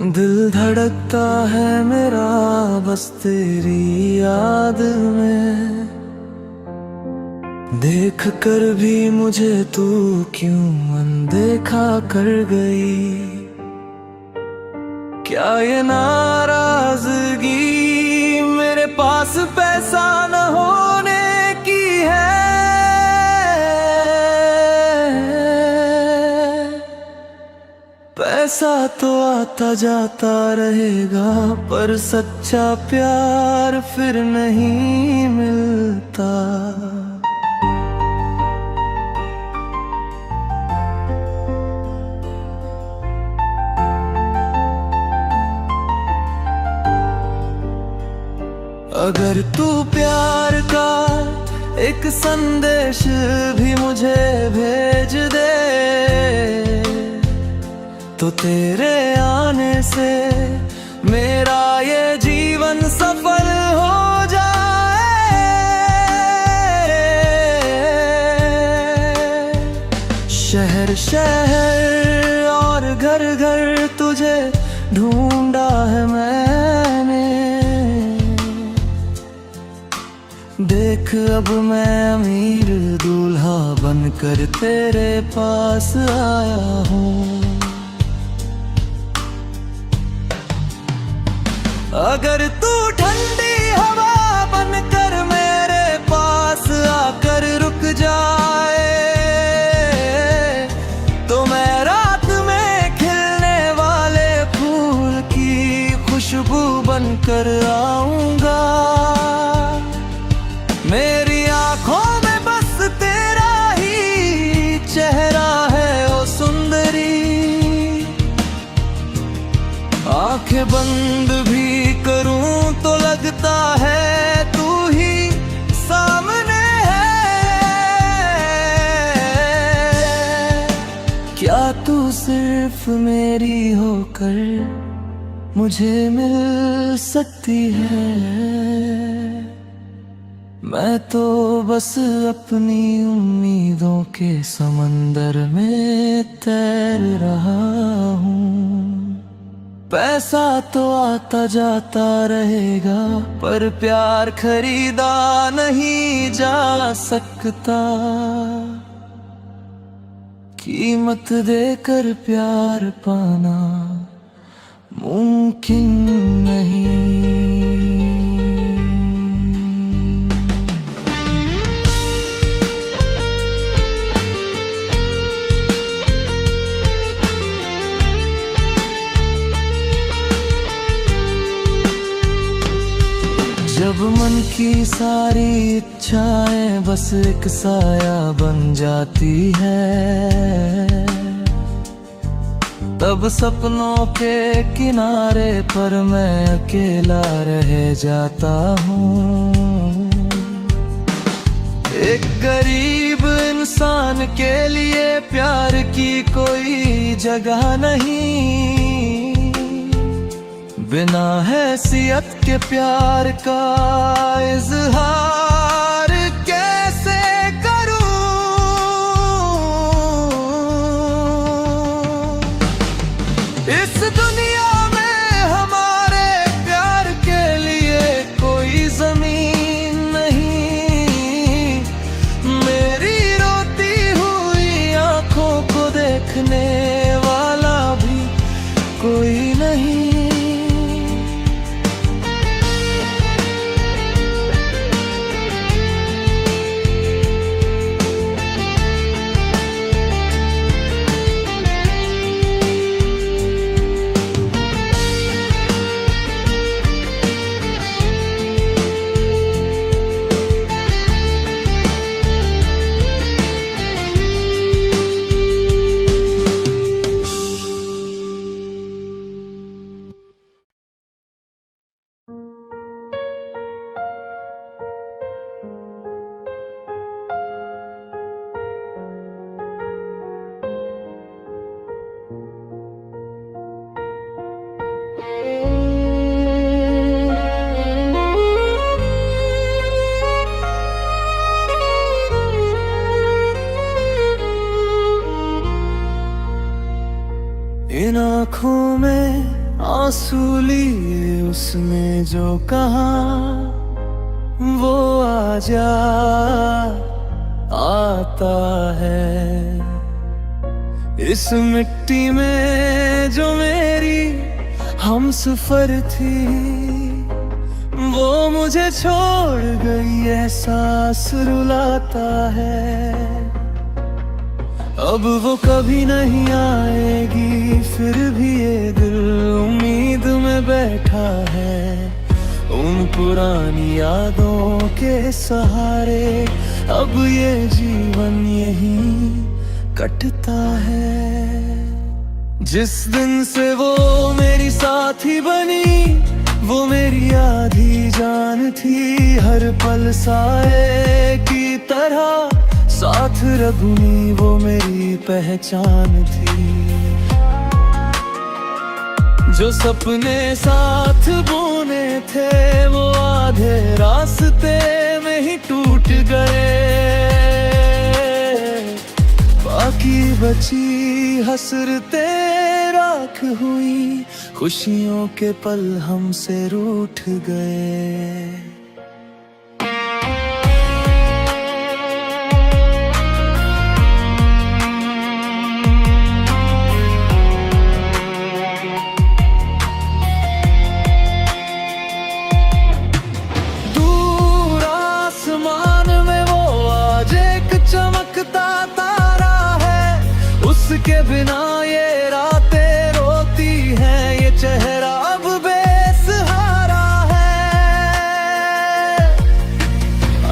दिल धड़कता है मेरा बस तेरी याद में, देख कर भी मुझे तू क्यों अनदेखा कर गई। क्या ये नाराजगी मेरे पास पैसा न होने की है? पैसा तो आता जाता रहेगा पर सच्चा प्यार फिर नहीं मिलता। अगर तू प्यार का एक संदेश भी मुझे भेज दे तो तेरे आने से मेरा ये जीवन सफल हो जाए। शहर शहर और घर घर तुझे ढूंढा है मैंने, देख अब मैं अमीर दूल्हा बनकर तेरे पास आया हूँ। अगर तू ठंडी हवा बनकर मेरे पास आकर रुक जाए तो मैं रात में खिलने वाले फूल की खुशबू बनकर आऊंगा। मेरी आंखों में बस तेरा ही चेहरा है ओ सुंदरी, आंखें बंद भी करूं तो लगता है तू ही सामने है। क्या तू सिर्फ मेरी होकर मुझे मिल सकती है? मैं तो बस अपनी उम्मीदों के समंदर में तैर रहा हूँ। पैसा तो आता जाता रहेगा पर प्यार खरीदा नहीं जा सकता। कीमत देकर प्यार पाना मुमकिन नहीं। जब मन की सारी इच्छाएं बस एक साया बन जाती है, तब सपनों के किनारे पर मैं अकेला रह जाता हूँ। एक गरीब इंसान के लिए प्यार की कोई जगह नहीं, बिना हैसियत के प्यार का इजहार कैसे करूं? इस दुनिया में हमारे प्यार के लिए कोई जमीन नहीं, मेरी रोती हुई आंखों को देखने वाला भी कोई नहीं। ने जो कहा वो आज आता है। इस मिट्टी में जो मेरी हमसफर थी, वो मुझे छोड़ गई, एहसास रुलाता है। अब वो कभी नहीं आएगी, फिर भी ये दिल उम्मीद में बैठा है। उन पुरानी यादों के सहारे अब ये जीवन यहीं कटता है। जिस दिन से वो मेरी साथी बनी, वो मेरी आधी जान थी। हर पल साए की तरह साथ रघुनी, वो मेरी पहचान थी। जो सपने साथ बुने थे, वो आधे रास्ते में ही टूट गए। बाकी बची हसरतें राख हुई, खुशियों के पल हमसे रूठ गए। उसके बिना ये रातें रोती हैं, ये चेहरा अब बेसहारा है।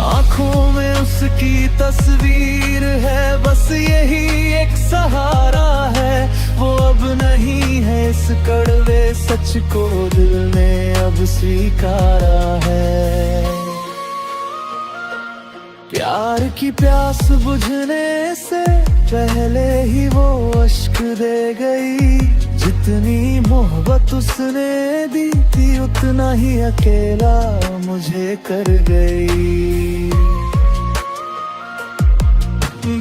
आंखों में उसकी तस्वीर है, बस यही एक सहारा है। वो अब नहीं है, इस कड़वे सच को दिल ने अब स्वीकारा है। प्यार की प्यास बुझने से पहले ही वो अश्क दे गई। जितनी मोहब्बत उसने दी थी, उतना ही अकेला मुझे कर गई।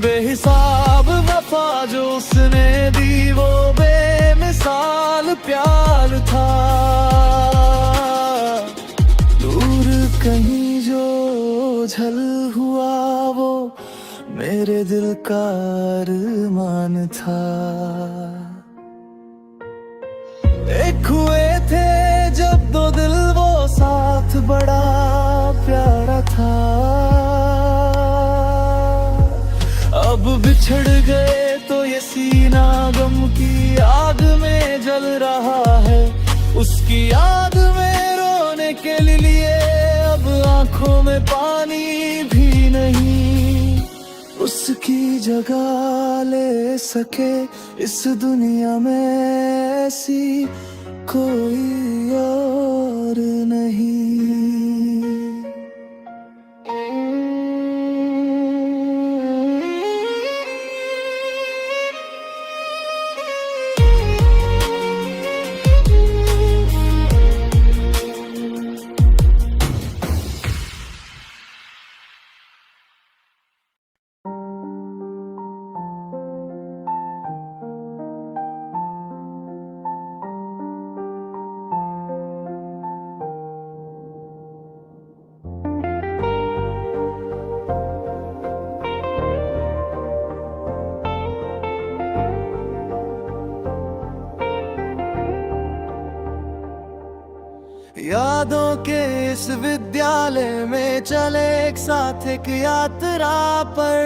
बेहिसाब वफा जो उसने दी, वो बेमिसाल प्यार था। दूर कहीं जो झल हुआ, वो मेरे दिल का अरमान था। एक हुए थे जब दो दिल, वो साथ बड़ा प्यारा था। अब बिछड़ गए तो ये सीना गम की आग में जल रहा है। उसकी याद में रोने के लिए अब आंखों में पानी भी नहीं। उसकी जगह ले सके इस दुनिया में ऐसी कोई और नहीं। यादों के इस विद्यालय में चले एक साथ एक यात्रा पर।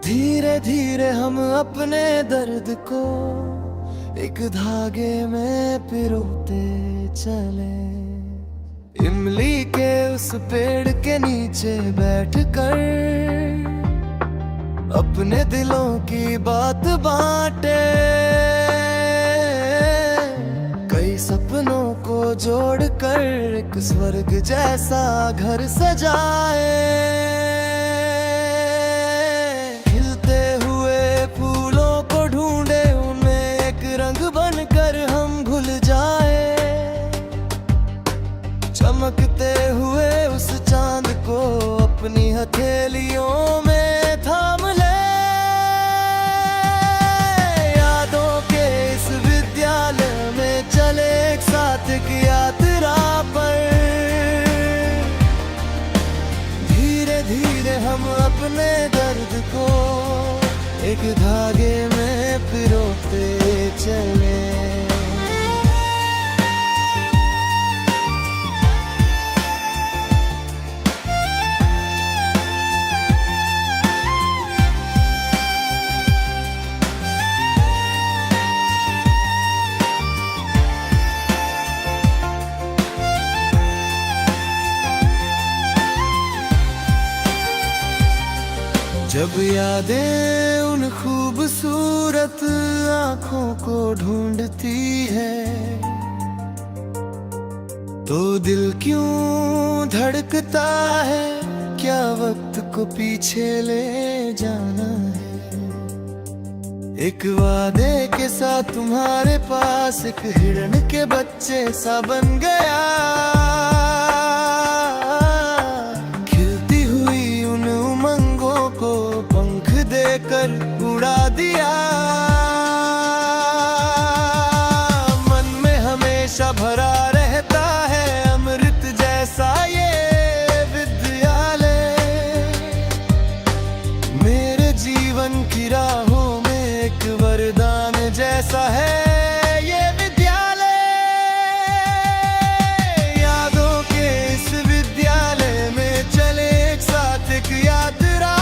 धीरे धीरे हम अपने दर्द को एक धागे में पिरोते चले। इमली के उस पेड़ के नीचे बैठकर अपने दिलों की बात बांटे। कई सपनों को जोड़कर एक स्वर्ग जैसा घर सजाए। खिलते हुए फूलों को ढूंढे, उन्हें एक रंग बनकर हम भूल जाए। चमकते हुए उस चांद को अपनी हथेलियों में थाम ले। यादों के इस विद्यालय में चले एक साथ एक यात्रा पर। धीरे धीरे हम अपने दर्द को एक धागे में पिरोते चले। जब यादें उन खूबसूरत आँखों को ढूंढती है, तो दिल क्यों धड़कता है, क्या वक्त को पीछे ले जाना है। एक वादे के साथ तुम्हारे पास एक हिरण के बच्चे सा बन गया। कर उड़ा दिया। मन में हमेशा भरा रहता है अमृत जैसा ये विद्यालय। मेरे जीवन की राहों में एक वरदान जैसा है ये विद्यालय। यादों के इस विद्यालय में चले एक साथ एक यात्रा।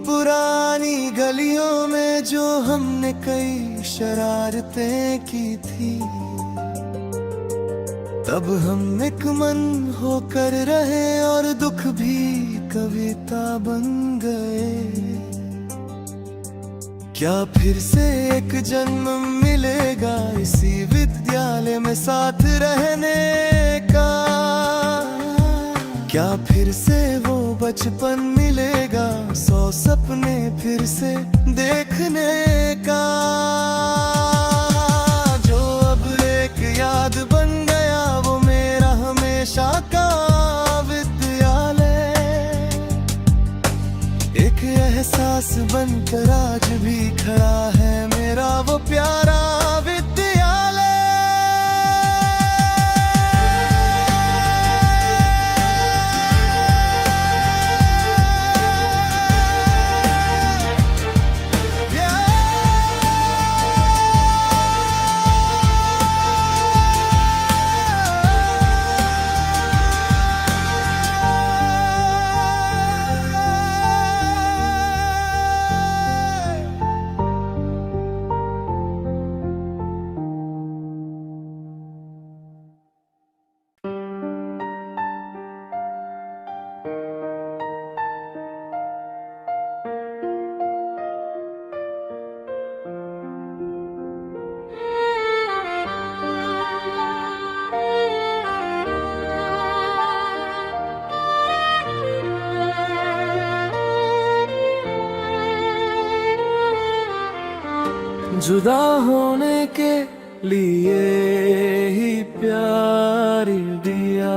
पुरानी गलियों में जो हमने कई शरारतें की थी, तब हम एक मन होकर रहे और दुख भी कविता बन गए। क्या फिर से एक जन्म मिलेगा इसी विद्यालय में साथ रहने का? क्या फिर से वो बचपन मिलेगा, 100 सपने फिर से देखने का? जो अब एक याद बन गया वो मेरा हमेशा का विद्यालय। एक एहसास बनकर आज भी खड़ा है मेरा वो प्यारा विद्यालय। जुदा होने के लिए ही प्यार दिया,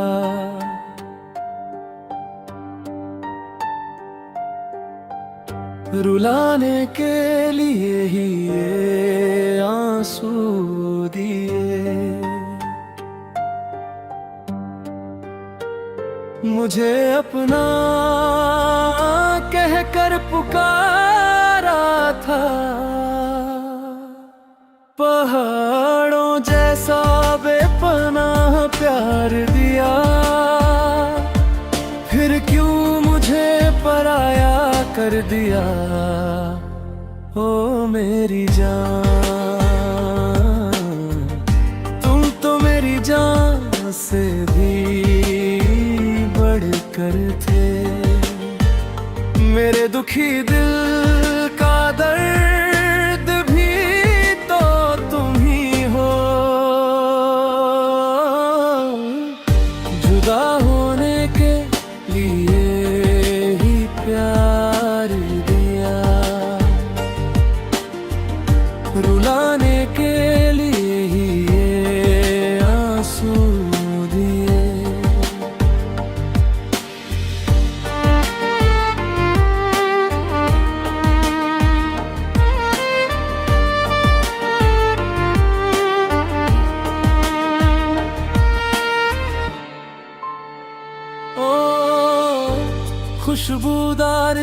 रुलाने के लिए ही ये आंसू दिए। मुझे अपना कहकर पुकारा था, पहाड़ों जैसा बेपनाह प्यार दिया। फिर क्यों मुझे पराया कर दिया, ओ मेरी जान। तुम तो मेरी जान से भी बढ़कर थे। मेरे दुखी दिल का दर्द भी तो तुम ही हो। जुदा होने के लिए ही प्यार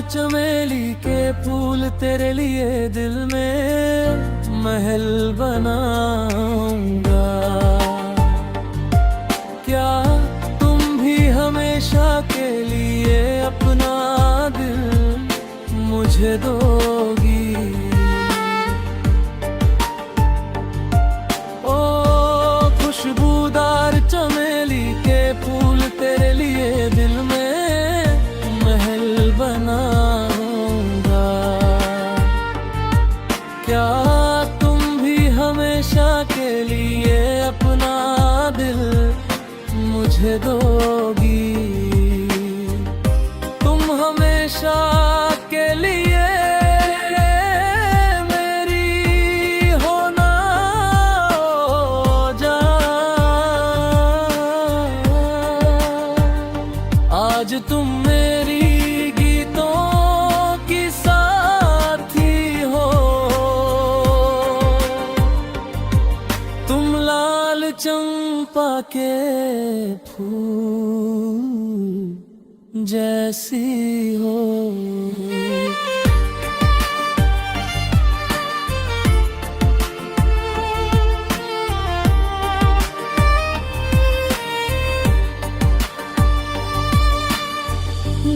चमेली के फूल तेरे लिए दिल में महल बनाऊंगा। क्या तुम भी हमेशा के लिए अपना दिल मुझे दोगी? ओ खुशबूदार चमेली के फूल तेरे लिए दिल में महल बनाऊंगा। क्या तुम भी हमेशा के लिए अपना दिल मुझे दोगी? तुम हमेशा के लिए मेरी होना हो जा। आज तुम मेरी गीतों की साथी हो। तुम लाल चंपा के फूल जैसी हो।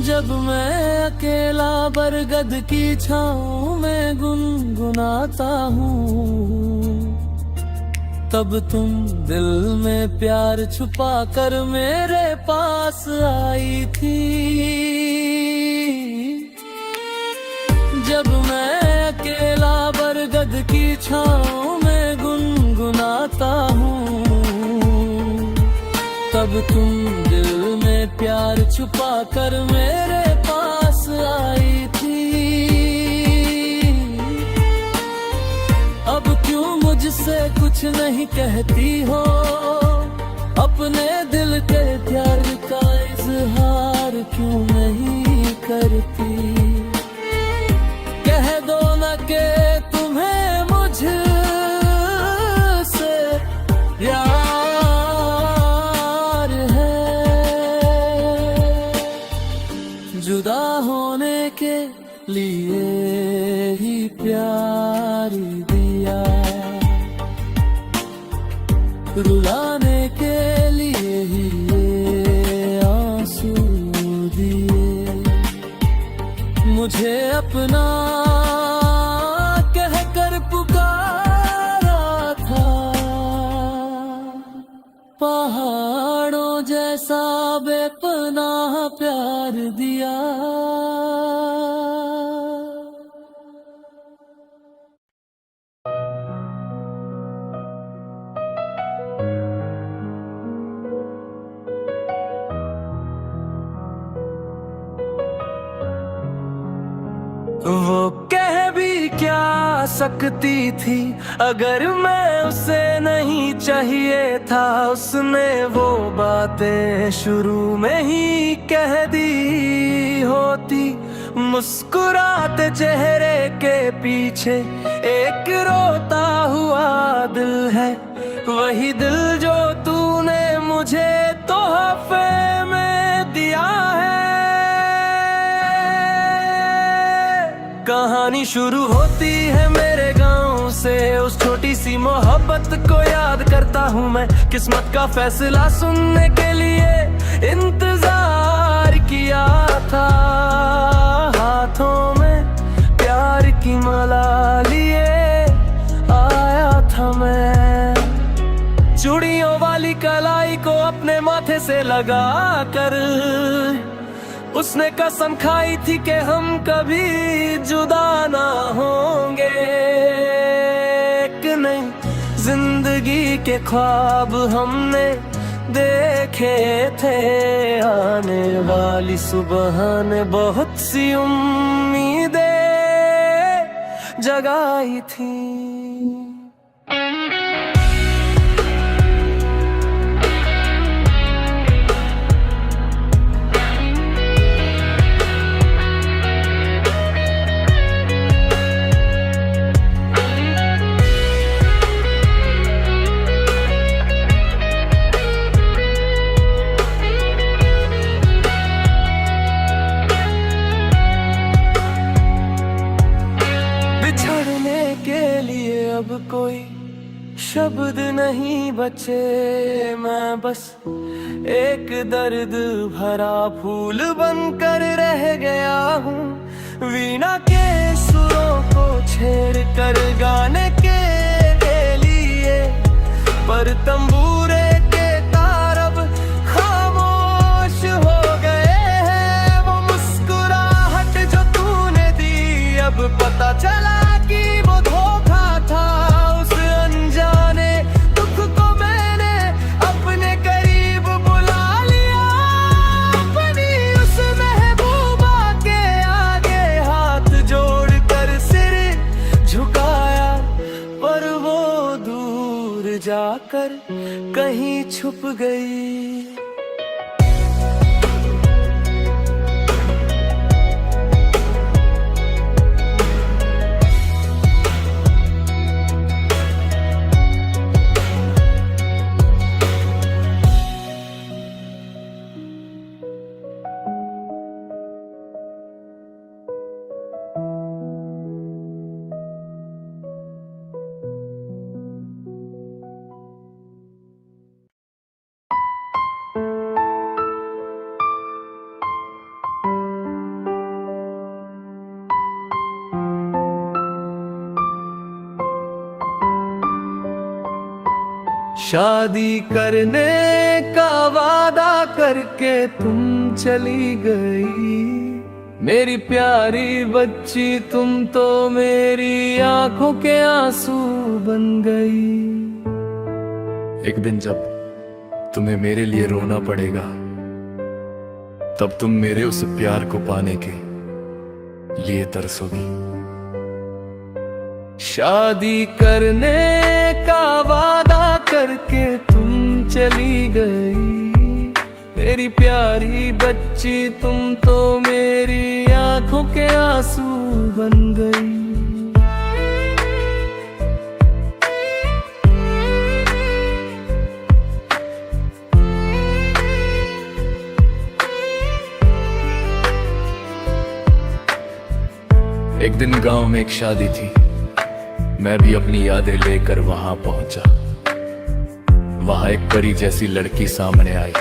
जब मैं अकेला बरगद की छाँव में गुनगुनाता हूँ, तब तुम दिल में प्यार छुपा कर मेरे पास आई थी। जब मैं अकेला बरगद की छाँव में गुनगुनाता हूँ, तब तुम दिल में प्यार छुपा कर मेरे पास आई थी। अब क्यों मुझसे कुछ नहीं कहती हो? अपने दिल के प्यार का इजहार क्यों नहीं करती? कह दो न के तुम्हें मुझसे प्यार है। जुदा होने के लिए ही प्यार दिया, रुलाने के लिए ही ये आंसू दिए। मुझे अपना कहकर पुकारा था, पहाड़ों जैसा बेपनाह प्यार दिया। वो कह भी क्या सकती थी अगर मैं उसे नहीं चाहिए था। उसने वो बातें शुरू में ही कह दी होती। मुस्कुराते चेहरे के पीछे एक रोता हुआ दिल है। वही दिल जो तूने मुझे तोहफे में दिया है। कहानी शुरू होती है मेरे गांव से। उस छोटी सी मोहब्बत को याद करता हूँ मैं। किस्मत का फैसला सुनने के लिए इंतजार किया था। हाथों में प्यार की माला लिए आया था मैं। चूड़ियों वाली कलाई को अपने माथे से लगा कर उसने कसम खाई थी कि हम कभी जुदा ना होंगे। कि नहीं जिंदगी के ख्वाब हमने देखे थे। आने वाली सुबह ने बहुत सी उम्मीदें जगाई थी। अब कोई शब्द नहीं बचे, मैं बस एक दर्द भरा फूल बनकर रह गया हूँ। वीणा के सुरों को छेड़ कर गाने के लिए, पर तंबूरे के तार अब खामोश हो गए हैं। वो मुस्कुराहट जो तूने दी, अब पता चला कि वो धोखा था। उस अनजाने दुख को मैंने अपने करीब बुला लिया, अपनी उस महबूबा के आगे हाथ जोड़कर सिर झुकाया, पर वो दूर जाकर कहीं छुप गई। शादी करने का वादा करके तुम चली गई, मेरी प्यारी बच्ची तुम तो मेरी आंखों के आंसू बन गई। एक दिन जब तुम्हें मेरे लिए रोना पड़ेगा, तब तुम मेरे उस प्यार को पाने के लिए तरसोगी। शादी करने का वादा करके तुम चली गई, मेरी प्यारी बच्ची तुम तो मेरी आंखों के आंसू बन गई। एक दिन गांव में एक शादी थी, मैं भी अपनी यादें लेकर वहां पहुंचा। वहां एक परी जैसी लड़की सामने आई,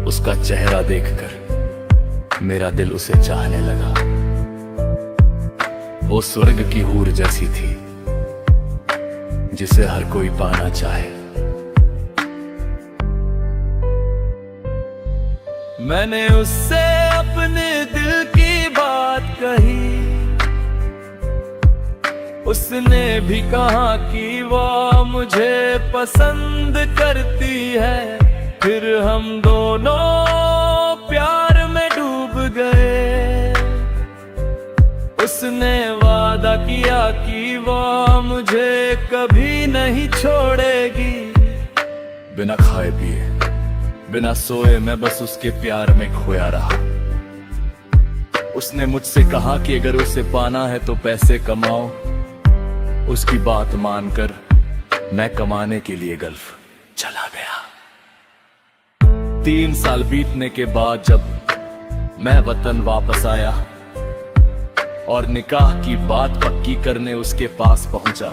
उसका चेहरा देखकर मेरा दिल उसे चाहने लगा। वो स्वर्ग की हूर जैसी थी, जिसे हर कोई पाना चाहे। मैंने उससे अपने दिल की बात कही, उसने भी कहा कि वो मुझे पसंद करती है। फिर हम दोनों प्यार में डूब गए। उसने वादा किया कि वो मुझे कभी नहीं छोड़ेगी। बिना खाए पिए, बिना सोए मैं बस उसके प्यार में खोया रहा। उसने मुझसे कहा कि अगर उसे पाना है तो पैसे कमाओ। उसकी बात मानकर मैं कमाने के लिए गल्फ चला गया। 3 साल बीतने के बाद जब मैं वतन वापस आया और निकाह की बात पक्की करने उसके पास पहुंचा,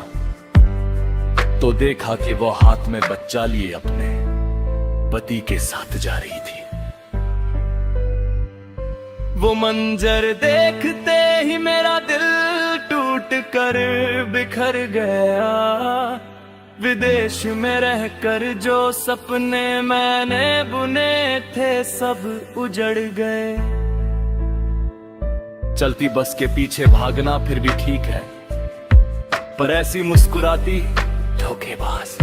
तो देखा कि वो हाथ में बच्चा लिए अपने पति के साथ जा रही थी। वो मंजर देखते ही मेरा दिल टूट कर बिखर गया। विदेश में रहकर जो सपने मैंने बुने थे सब उजड़ गए। चलती बस के पीछे भागना फिर भी ठीक है, पर ऐसी मुस्कुराती धोखेबाज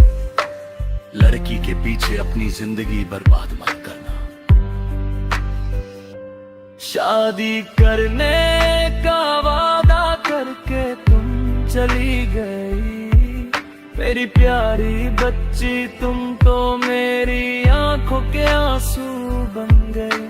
लड़की के पीछे अपनी जिंदगी बर्बाद मत करना। शादी करने का वादा करके तुम चली गई, मेरी प्यारी बच्ची तुम तो मेरी आंखों के आंसू बन गई।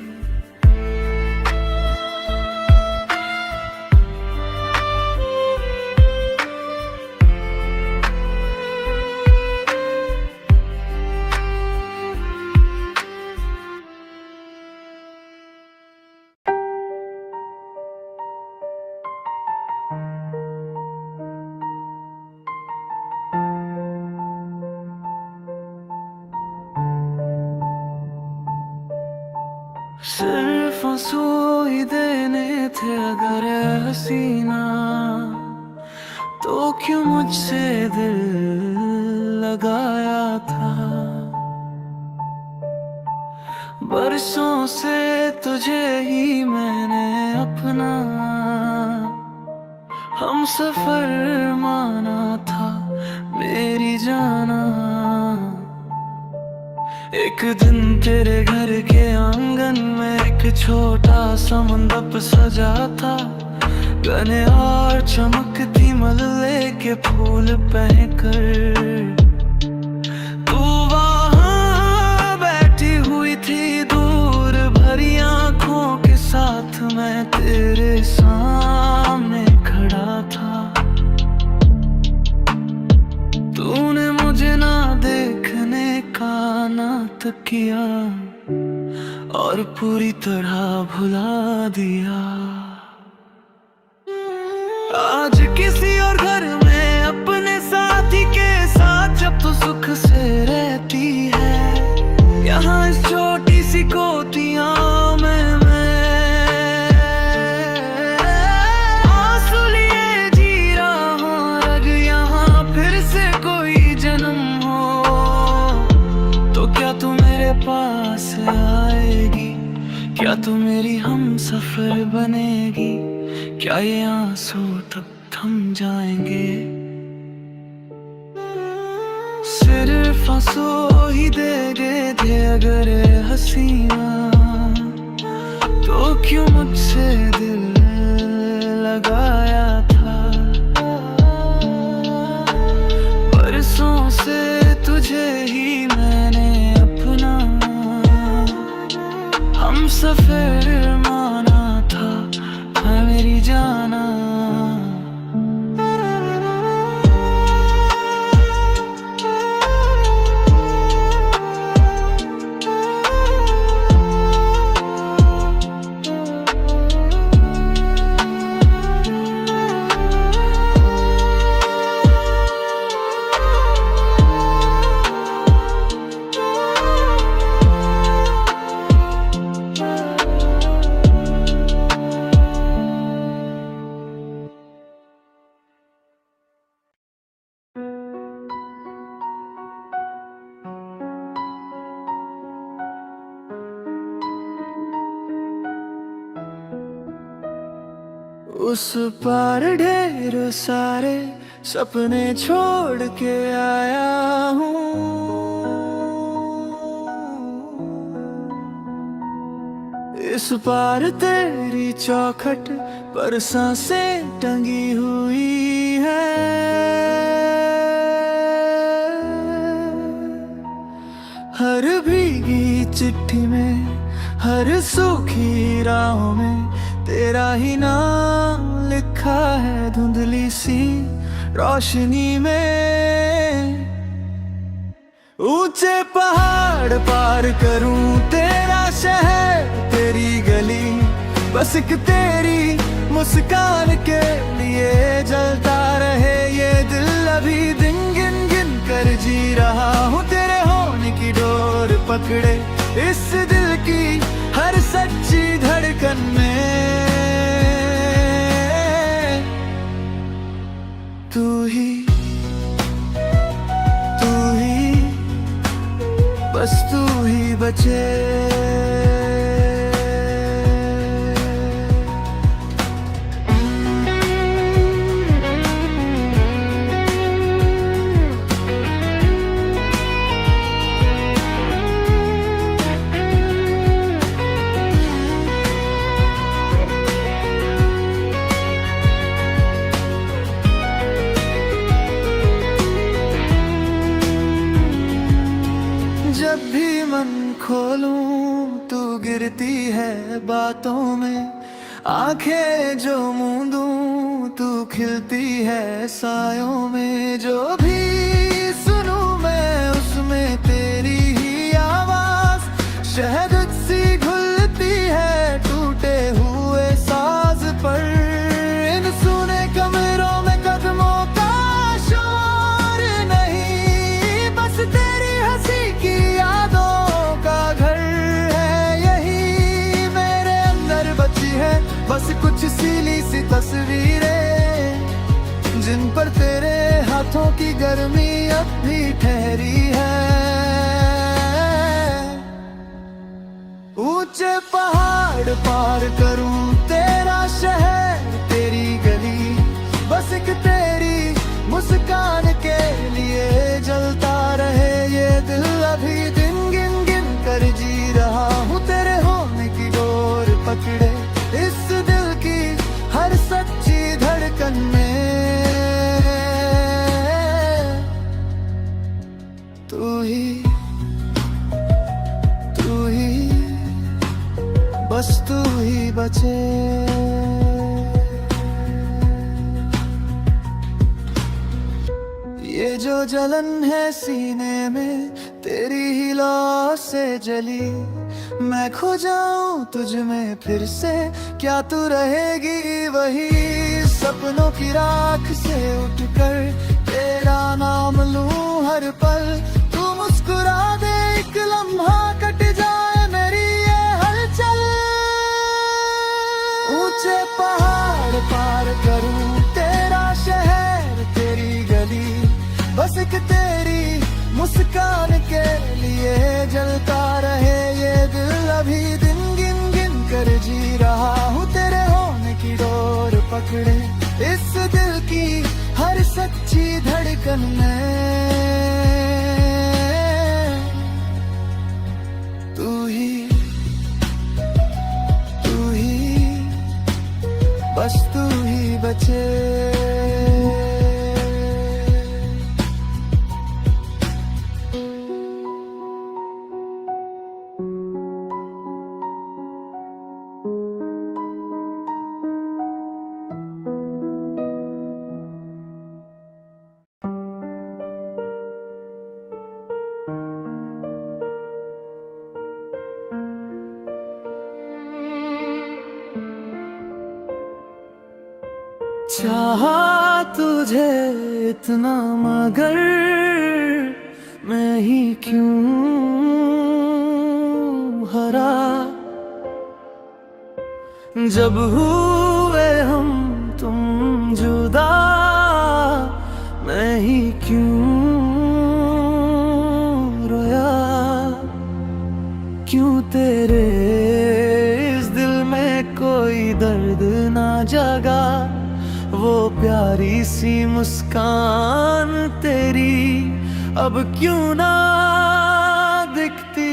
सिर्फ आंसू ही देने थे अगर हसीना, तो क्यों मुझसे दिल लगाया था। बरसों से तुझे ही मैंने अपना हम सफर माना था मेरी जाना। एक दिन तेरे घर के आंगन में एक छोटा सा मंडप सजा था, गने और चमकती मल्ले के फूल पहनकर तू वहाँ बैठी हुई थी दूर भरी आंखों के साथ, मैं तेरे सामने खड़ा था। तूने मुझे ना देखने का नाटक किया और पूरी तरह भुला दिया। आज किसी और घर में अपने साथी के साथ जब तू सुख से रहती है, यहाँ इस छोटी सी कोठरियाँ में मैं आंसू लिए जी रहा हूँ। अगर यहाँ फिर से कोई जन्म हो तो क्या तू मेरे पास आएगी, क्या तू मेरी हम सफर बनेगी, क्या ये आंसू तब थम जाएंगे। सिर्फ आंसू ही दे गए थे अगर हसीना, तो क्यों मुझसे दिल लगाया था। बरसों से तुझे ही मैंने अपना हम सफर माना था, है मेरी जाना। उस पार ढेर सारे सपने छोड़ के आया हूँ, इस पार तेरी चौखट पर सांसें टंगी हुई है। हर भीगी चिट्ठी में, हर सूखी राहों में तेरा ही नाम लिखा है धुंधली सी रोशनी में। ऊंचे पहाड़ पार करूं तेरा शहर तेरी गली, बस एक तेरी मुस्कान के लिए जलता रहे ये दिल। अभी दिन गिन गिन कर जी रहा हूँ तेरे होने की डोर पकड़े, इस दिल की हर सच्ची धड़कन में तू ही बस तू ही बचे। जब भी मन खोलूं तू गिरती है बातों में, आंखें जो मूंदूं तू खिलती है सायों में। जो भी सुनूं मैं उसमें तेरी ही आवाज, शहद सी घुलती है टूटे हुए साज पर। इन सुने कमरों में कदमों का शोर नहीं, बस तेरी हंसी की यादों का घर है यही। होठों की गर्मी अब भी ठहरी है। ऊंचे पहाड़ पार करूं तेरा शहर तेरी गली, बस एक तेरी मुस्कान के लिए जलता रहे ये दिल। अभी दिन गिन गिन कर जी रहा हूँ तेरे होने की डोर पकड़े, इस दिल की हर सच्ची धड़कन में तू ही बस तू ही बचे। ये जो जलन है सीने में तेरी ही लौ से जली, मैं खो जाऊं तुझ में फिर से क्या तू रहेगी वही। सपनों की राख से उठकर तेरा नाम लूं हर पल, तू मुस्कुरा दे एक लम्हा कट जाए मेरी ये हलचल। ऊंचे पहाड़ पार करूं तेरा शहर तेरी गली, बस एक तेरी मुस्कान के लिए जलता रहे ये दिल। अभी दिन गिन गिन कर जी रहा हूँ तेरे होने की डोर पकड़े, इस दिल की हर सच्ची धड़कन में तू ही बस तू ही बचे। चाहा तुझे इतना मगर मैं ही क्यों हरा, जब हुए हम तुम जुदा मैं ही क्यों रोया। क्यों तेरे इस दिल में कोई दर्द ना जगा, वो प्यारी सी मुस्कान तेरी अब क्यों ना दिखती।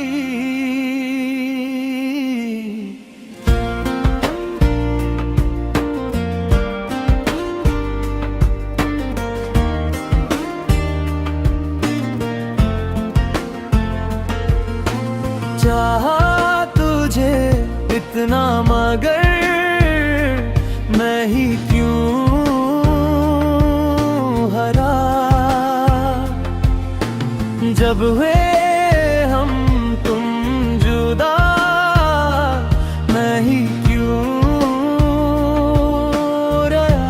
चाहा तुझे इतना मगर मैं ही क्यों हरा, जब हुए हम तुम जुदा मैं ही क्यों रोया।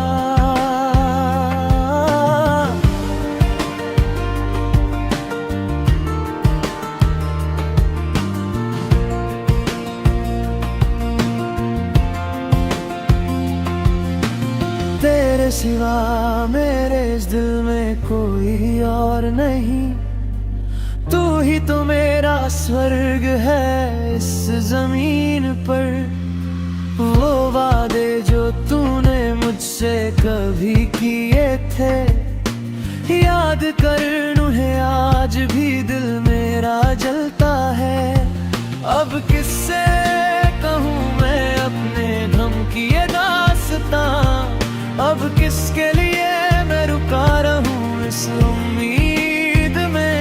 तेरे सिवा मेरे इस दिल में कोई और नहीं, तू ही तो मेरा स्वर्ग है इस जमीन पर। वो वादे जो तूने मुझसे कभी किए थे याद कर उन्हें आज भी दिल मेरा जलता है। अब किससे कहूँ मैं अपने गम की ये दास्तां, अब किसके लिए मैं रुका रहूं इस उम्मीद में।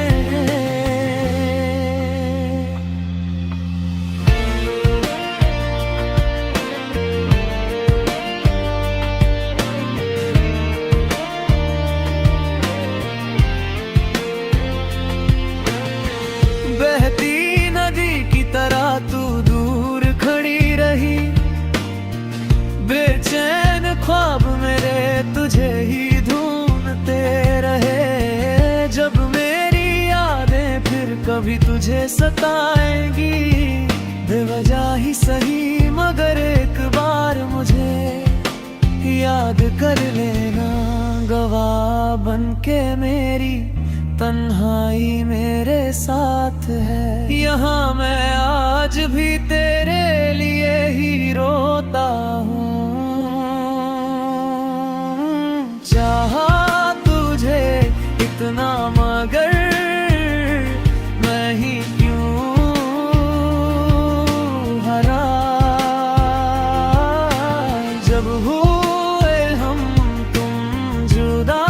बहती नदी की तरह तू दूर खड़ी रही, बेचैन ख्वाब मेरे तुझे ही ढूंढते रहे। जब मेरी यादें फिर कभी तुझे सताएंगी, बेवजह ही सही मगर एक बार मुझे याद कर लेना। गवाह बनके मेरी तन्हाई मेरे साथ है। यहाँ मैं आज भी तेरे लिए ही रोता हूँ। चाहा तुझे इतना मगर मैं ही क्यों हरा। जब हुए हम तुम जुदा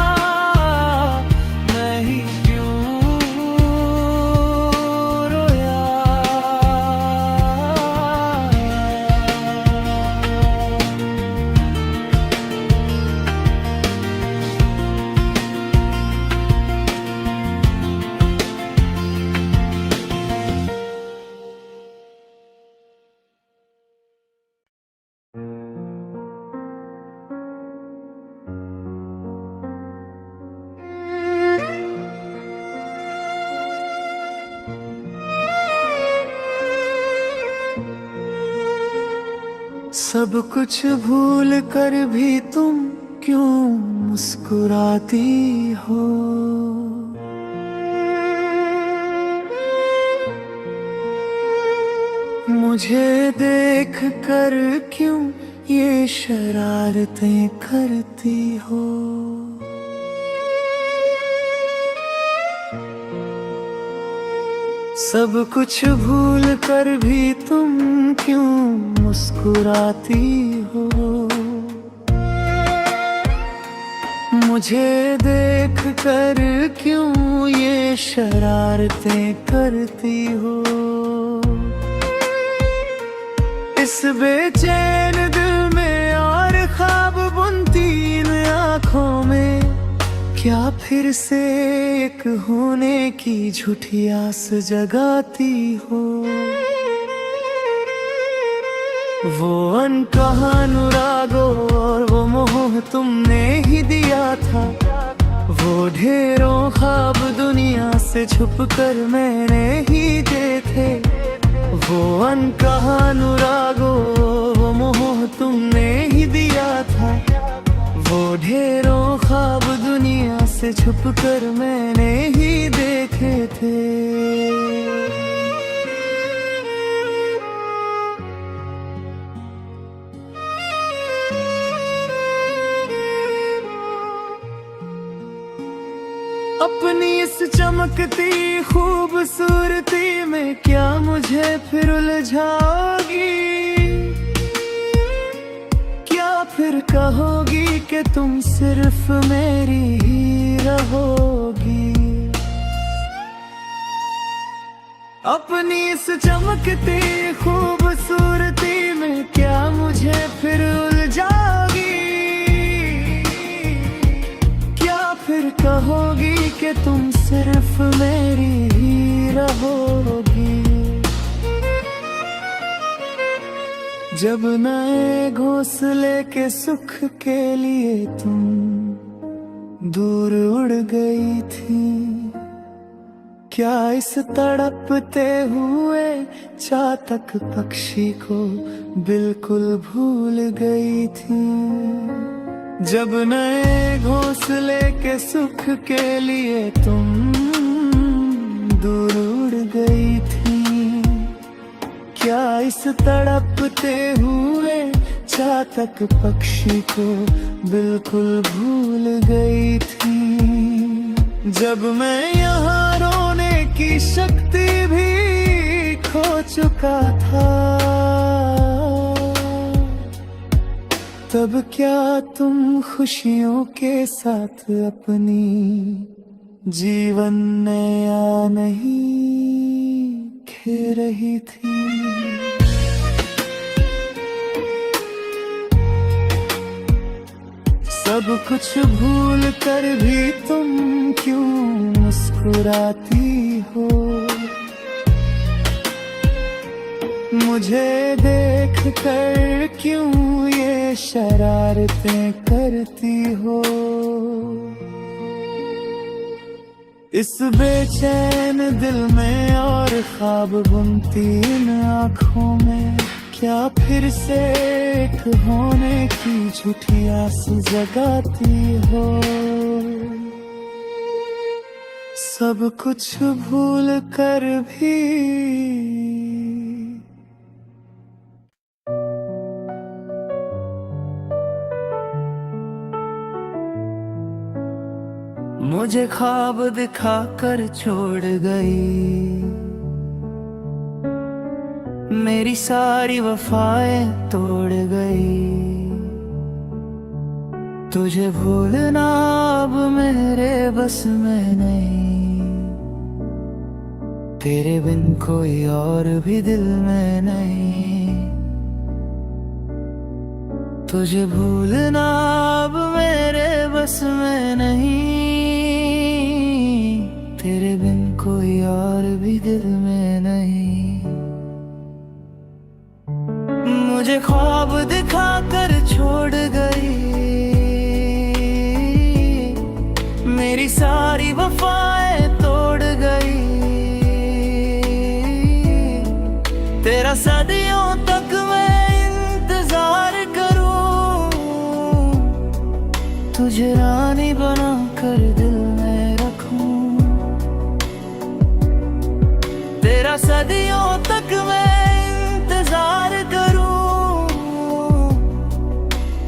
मैं ही क्यों रोया। सब कुछ भूल कर भी तुम क्यों मुस्कुराती हो। मुझे देख कर क्यों ये शरारतें करती हो। सब कुछ भूल कर भी तुम क्यों मुस्कुराती हो। मुझे देख कर क्यों ये शरारतें करती हो। इस बेचैन दिल में और ख्वाब बुनती इन आँखों में क्या फिर से एक होने की झूठी आस जगाती हो। वो अनकहा अनुरागों और वो मोह तुमने ही दिया था। वो ढेरों ख्वाब दुनिया से छुप कर मैंने ही देखे। वो अनकहा अनुरागों वो मोह तुमने ही दिया था। वो ढेरों ख्वाब दुनिया से छुप कर मैंने ही देखे थे। अपनी इस चमकती खूबसूरती में क्या मुझे फिर उलझाओगी। फिर कहोगी कि तुम सिर्फ मेरी ही रहोगी। अपनी इस चमकती खूबसूरती में क्या मुझे फिर उलझाओगी। क्या फिर कहोगी कि तुम सिर्फ मेरी ही रहोगी। जब नए घोंसले के सुख के लिए तुम दूर उड़ गई थी। क्या इस तड़पते हुए चातक पक्षी को बिल्कुल भूल गई थी। जब नए घोंसले के सुख के लिए तुम दूर उड़ गई थी। क्या इस तड़पते हुए चातक पक्षी को बिल्कुल भूल गई थी। जब मैं यहाँ रोने की शक्ति भी खो चुका था। तब क्या तुम खुशियों के साथ अपनी जीवन नया नहीं खे रही थी। सब कुछ भूल कर भी तुम क्यों मुस्कुराती हो। मुझे देख कर क्यों ये शरारतें करती हो। इस बेचैन दिल में और ख्वाब बुनती इन आँखों में क्या फिर से एक होने की झूठी आस जगाती हो? सब कुछ भूल कर भी मुझे ख्वाब दिखाकर छोड़ गई, मेरी सारी वफाएं तोड़ गई। तुझे भूलना अब मेरे बस में नहीं, तेरे बिन कोई और भी दिल में नहीं। तुझे भूलना अब मेरे बस में नहीं, तेरे बिन कोई और भी दिल में नहीं। मुझे ख्वाब दिखाकर छोड़ गई, मेरी सारी वफाएं तोड़ गई। तेरा सदियों तक मैं इंतजार करूं, तुझे रानी बना कर दिल में रखूं। तेरा सदियों तक मैं इंतजार करूं,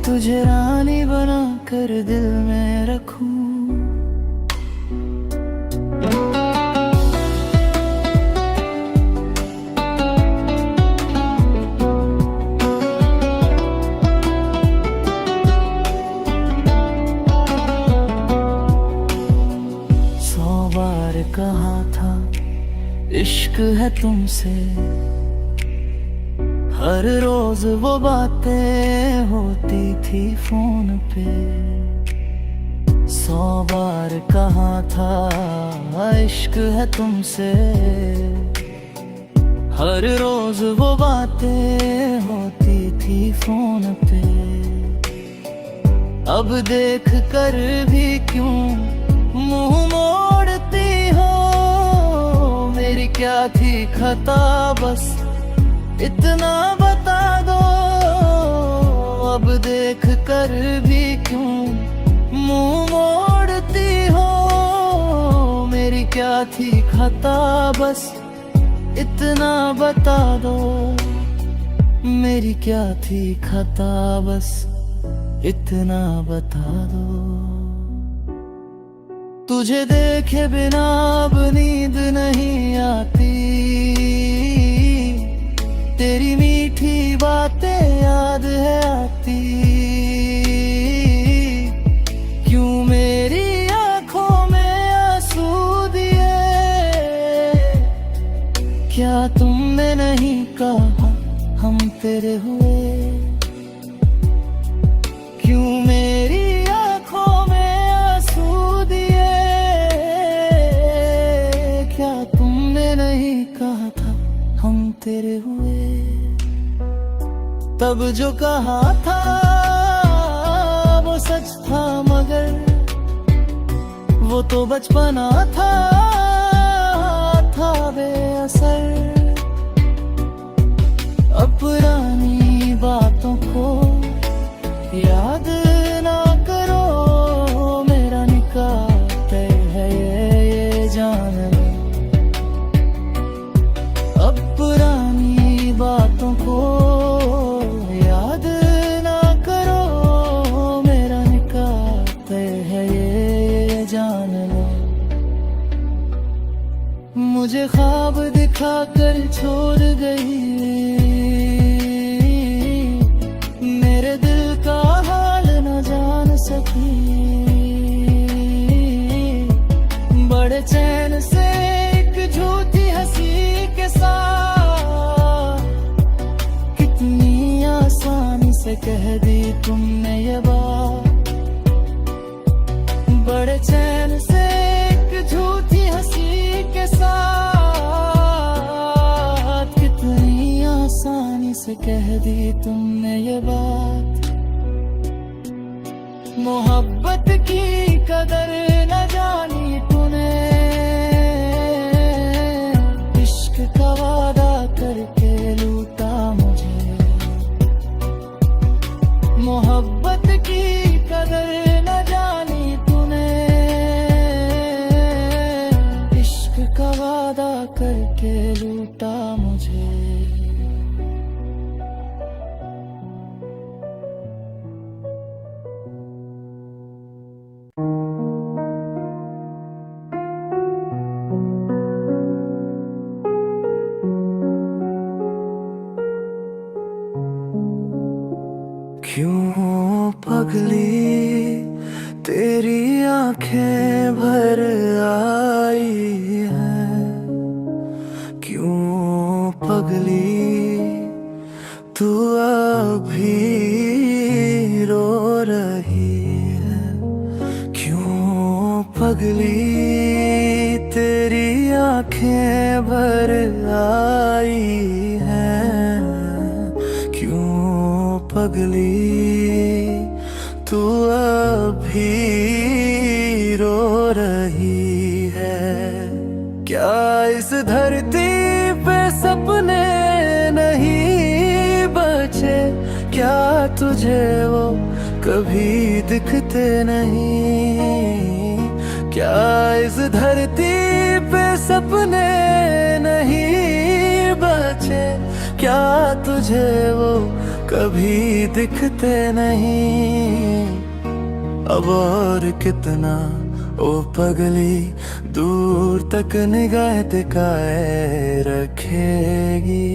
तुझे रानी बना कर दिल में रखूं। कहा था इश्क है तुमसे, हर रोज वो बातें होती थी फोन पे। 100 बार कहा था इश्क है तुमसे, हर रोज वो बातें होती थी फोन पे। अब देख कर भी क्यों मुंह मोड़ती हो? मेरी क्या थी खता, बस इतना बता दो। अब देख कर भी क्यों मुंह मोड़ती हो? मेरी क्या थी खता, बस इतना बता दो। मेरी क्या थी खता, बस इतना बता दो। तुझे देखे बिना अब नींद नहीं आती, तेरी मीठी बातें याद है आती। क्यों मेरी आंखों में आंसू दिए? क्या तुमने नहीं कहा हम तेरे हुए? क्यों मेरी आंखों में आंसू दिए? क्या तुमने नहीं कहा था हम तेरे हुए? तब जो कहा था वो सच था, मगर वो तो बचपना था बेअसर। अब पुरानी बातों को याद ना करो, मेरा निकाह तय है ये जान लो। अब पुरानी बातों को याद ना करो, मेरा निकाह तय है ये जान लो। मुझे ख्वाब दिखाकर छोड़ गई, मेरे दिल का हाल न जान सकी। बड़े चैन से एक झूठी हंसी के साथ कितनी आसानी से कह दी तुमने ये बात। बड़े चैन से एक झूठी हंसी के साथ कितनी आसानी से कह दी तुमने ये बात। मोहब्बत की कदर न जानी तूने, इश्क का वादा करके लूटा मुझे। तेरी आंखें भर आई हैं, क्यों पगली तू अभी रो रही है? क्यों पगली तेरी आंखें भर आई हैं, क्यों पगली तू अभी रो रही है? क्या इस धरती पे सपने नहीं बचे? क्या तुझे वो कभी दिखते नहीं? क्या इस धरती पे सपने नहीं बचे? क्या तुझे वो कभी दिखते नहीं? अब और कितना ओ पगली दूर तक निगाह टिकाए रखेगी?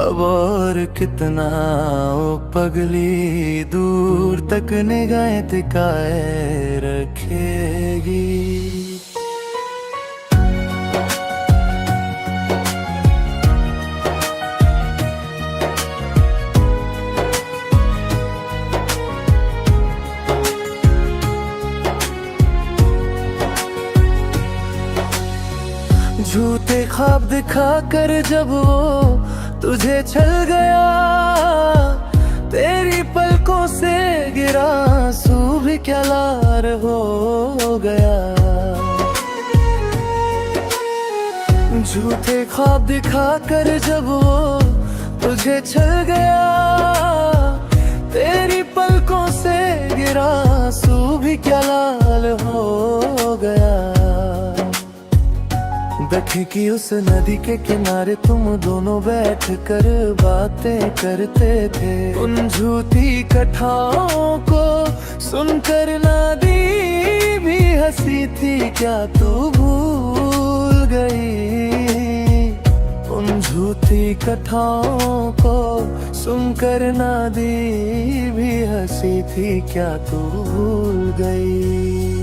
अब और कितना ओ पगली दूर तक निगाह टिकाए रखेगी? झूठे ख्वाब दिखा कर जब वो तुझे छल गया, तेरी पलकों से गिरा आंसू भी क्या लार हो गया। झूठे ख्वाब दिखा कर जब वो तुझे छल गया, तेरी पलकों से गिरा आंसू भी क्या लाल हो गया। देखे कि उस नदी के किनारे तुम दोनों बैठ कर बातें करते थे। उन झूठी कथाओं को सुनकर नदी भी हंसी थी, क्या तू भूल गई? उन झूठी कथाओं को सुनकर नदी भी हंसी थी, क्या तू भूल गई?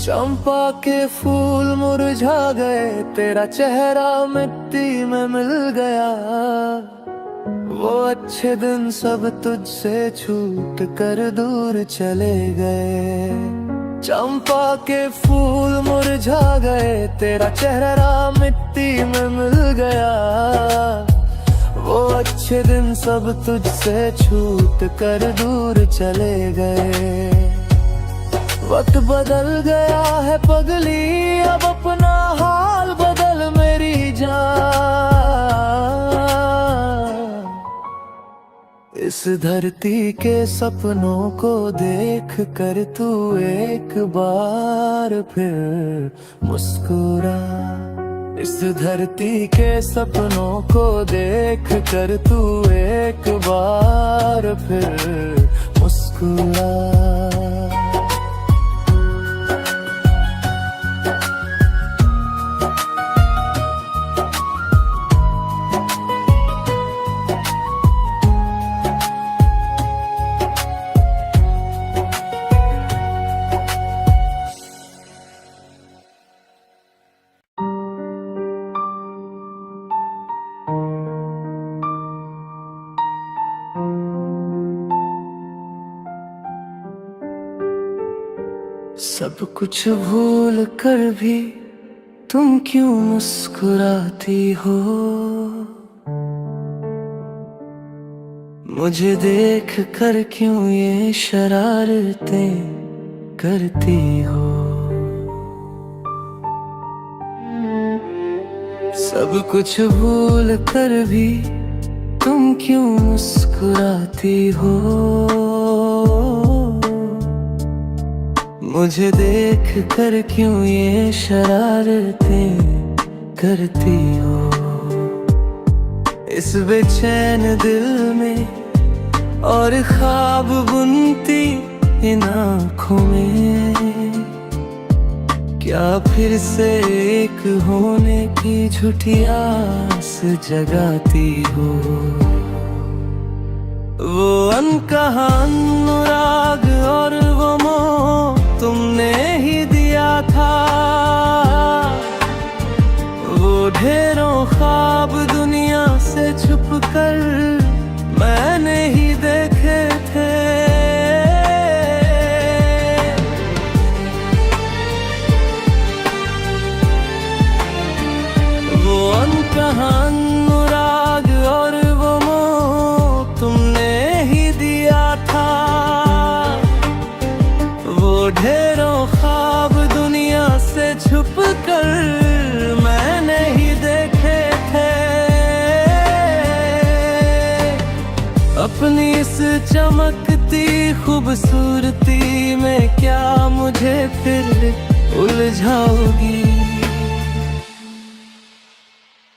चंपा के फूल मुरझा गए, तेरा चेहरा मिट्टी में मिल गया। वो अच्छे दिन सब तुझसे छूट कर दूर चले गए। चंपा के फूल मुरझा गए, तेरा चेहरा मिट्टी में मिल गया। वो अच्छे दिन सब तुझसे छूट कर दूर चले गए। वक्त बदल गया है पगली, अब अपना हाल बदल मेरी जान। इस धरती के सपनों को देख कर तू एक बार फिर मुस्कुरा। इस धरती के सपनों को देख कर तू एक बार फिर मुस्कुरा। सब कुछ भूल कर भी तुम क्यों मुस्कुराती हो? मुझे देख कर क्यों ये शरारतें करती हो? सब कुछ भूल कर भी तुम क्यों मुस्कुराती हो? मुझे देख कर क्यों ये शरारतें करती हो? इस बेचैन दिल में और ख्वाब बुनती इन आँखों में, क्या फिर से एक होने की झूठी आस जगाती हो? वो अनकहा अनुराग और ढेरों ख्वाब दुनिया से छुप कर मैंने ही देखे थे। अपनी इस चमकती खूबसूरती में क्या मुझे फिर उलझाओगी?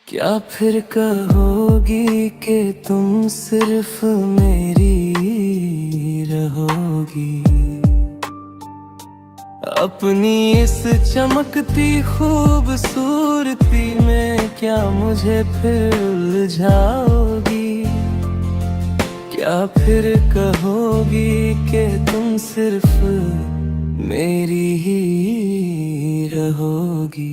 क्या फिर कहोगी कि तुम सिर्फ मेरी रहोगी? अपनी इस चमकती खूबसूरती में क्या मुझे फिर उलझाओगी? क्या फिर कहोगी कि तुम सिर्फ मेरी ही रहोगी?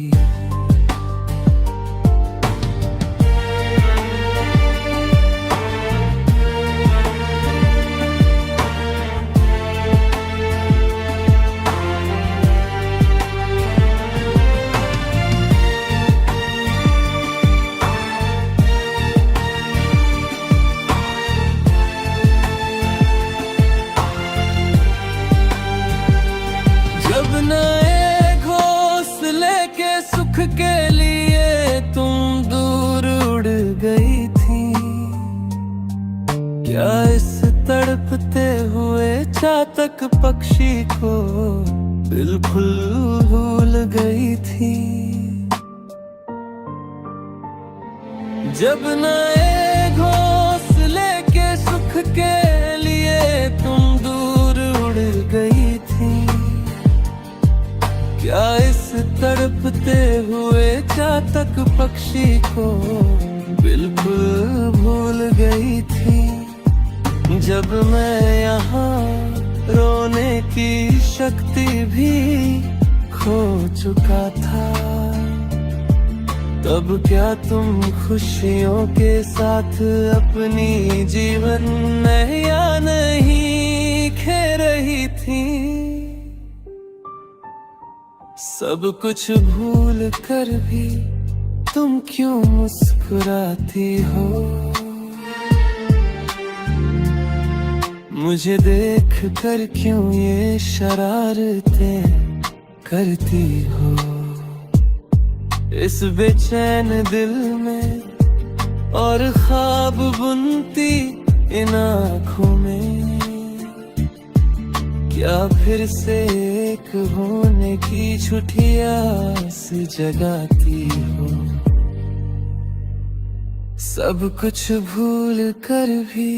नए घोंसले के सुख के लिए तुम दूर उड़ गई थी। क्या इस तड़पते हुए चातक पक्षी को बिल्कुल भूल गई थी? जब नए घोंसले के सुख के लिए तुम दूर उड़ गई थी, क्या इस तड़पते हुए चातक पक्षी को बिल्कुल भूल गई थी? जब मैं यहाँ रोने की शक्ति भी खो चुका था, तब क्या तुम खुशियों के साथ अपनी जीवन नैया नहीं खे रही थी? सब कुछ भूल कर भी तुम क्यों मुस्कुराती हो? मुझे देख कर क्यों ये शरारतें करती हो? इस बेचैन दिल में और ख्वाब बुनती इन आँखों में क्या फिर से एक होने की झूठी आस जगाती हो? सब कुछ भूल कर भी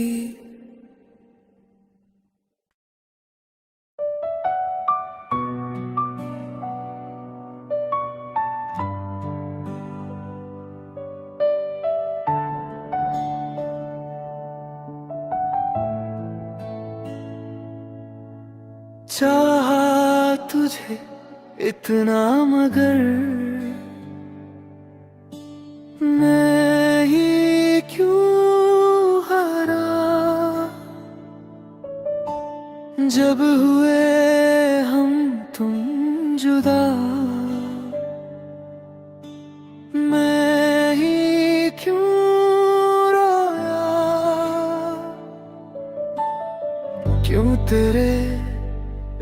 चाहा तुझे इतना मगर मैं ही क्यों हारा? जब हुए हम तुम जुदा मैं ही क्यों रोया? क्यों तेरे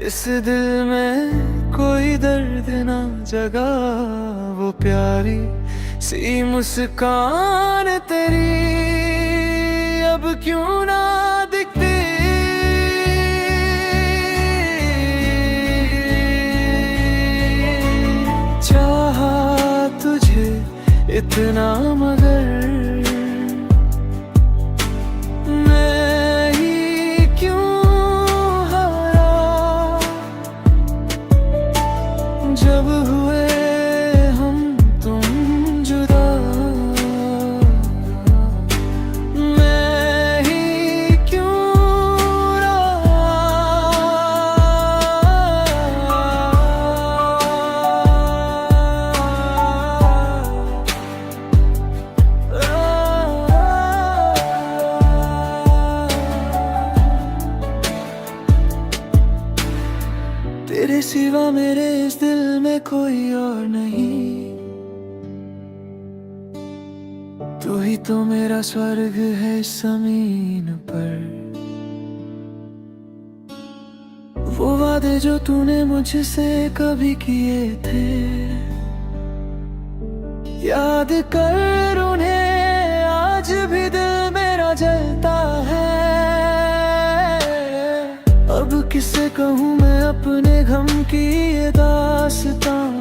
इस दिल में कोई दर्द ना जगा? वो प्यारी सी मुस्कान तेरी अब क्यों ना दिखती? चाहा तुझे इतना मगर जब हुए हम तुम जुदा मैं ही क्यों तेरे सिवा मेरे इस दिल में कोई और नहीं। तू ही तो मेरा स्वर्ग है जमीन पर। वो वादे जो तूने मुझसे कभी किए थे, याद कर उन्हें आज भी दिल मेरा जलता है। अब किसे कहूँ मैं अपने गम की ये दास्तां,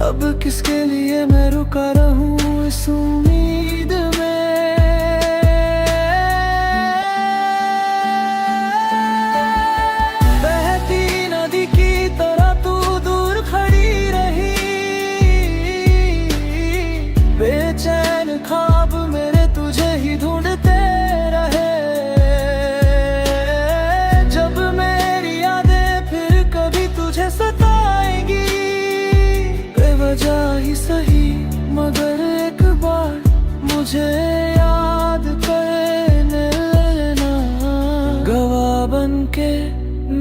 अब किसके लिए मैं रुका रहूं इस उम्मीद में। बहती नदी की तरह तू दूर खड़ी रही, बेचैन ख्वाब मेरे तुझे ही ढूंढते रहे। जब मेरी यादें फिर कभी तुझे सताएंगी, बेवजह ही सही मगर एक बार मुझे याद करने लेना। गवाह बनके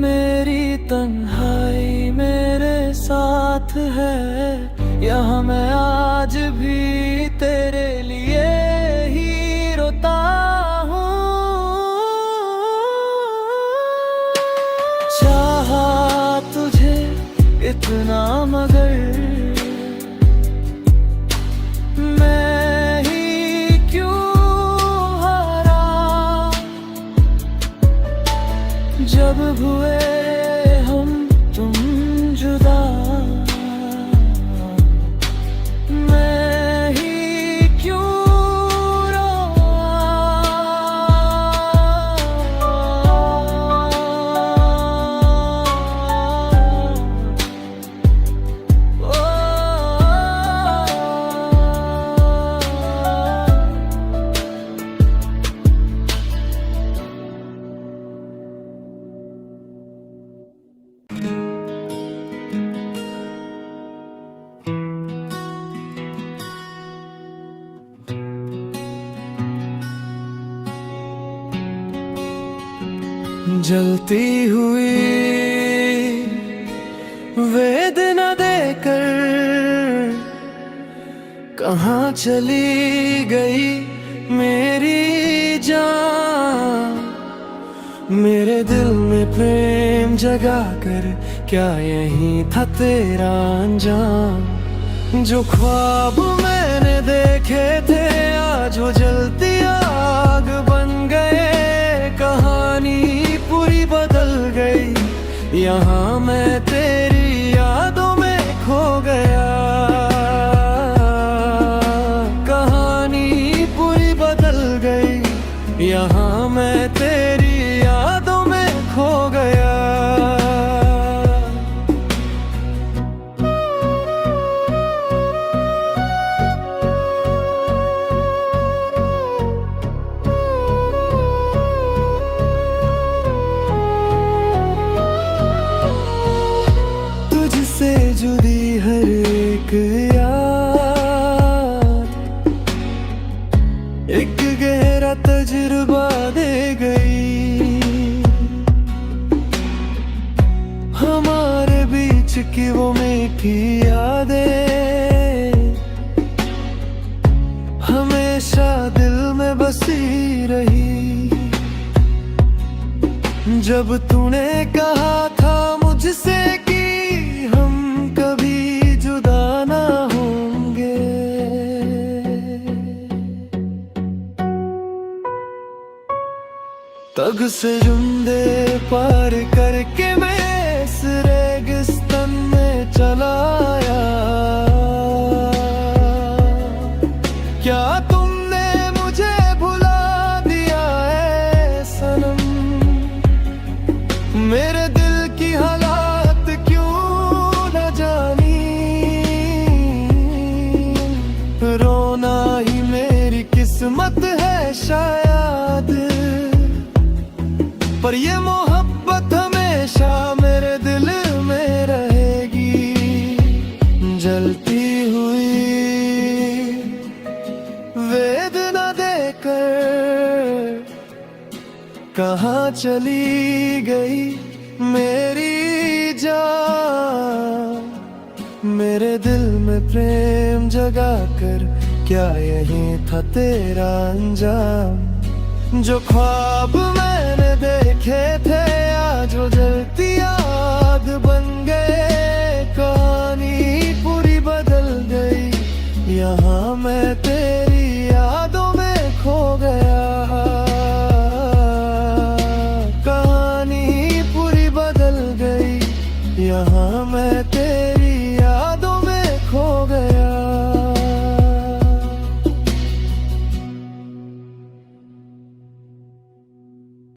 मेरी तन्हाई मेरे साथ है, यहाँ मैं आज भी तेरे लिए ही रोता हूँ। चाहा तुझे इतना मगर मैं ही क्यों हारा। जब हुए हम तुम जुदा, मैं ही क्यों रोआ। जलती हुई वेदना देकर कहाँ चली गई मेरी जान। मेरे दिल में प्रेम जगा कर क्या यही था तेरा अंजाम। जो ख्वाब मैंने देखे थे आज वो जलती आग बन गए। कहानी पूरी बदल गई, यहाँ मैं तेरी यादों में खो गया। कहानी पूरी बदल गई, यहाँ मैं तेरी यादों में खो गया। तुझसे जुड़ी हर एक याद एक गहरा तजुर्बा दे गई। हमारे बीच की वो मीठी यादें हमेशा दिल में बसी रही। जब तूने कहा था मुझसे कि हम कभी जुदा ना होंगे, तग से जुंदे पार करके मैं इस रेगिस्तान में चला आया। क्या तुमने मुझे भुला दिया है सनम? मेरे दिल की हालात क्यों न जानी? रोना ही मेरी किस्मत है शायद, पर ये मोहब्बत हमेशा मेरे दिल में रहेगी। जलती हुई वेदना देकर कहाँ चली गई मेरी जान। मेरे दिल में प्रेम जगा कर क्या यही था तेरा अंजाम। जो ख्वाब मैंने देखे थे जो जलती आग बन गए, कहानी पूरी बदल गई। यहाँ मैं तेरे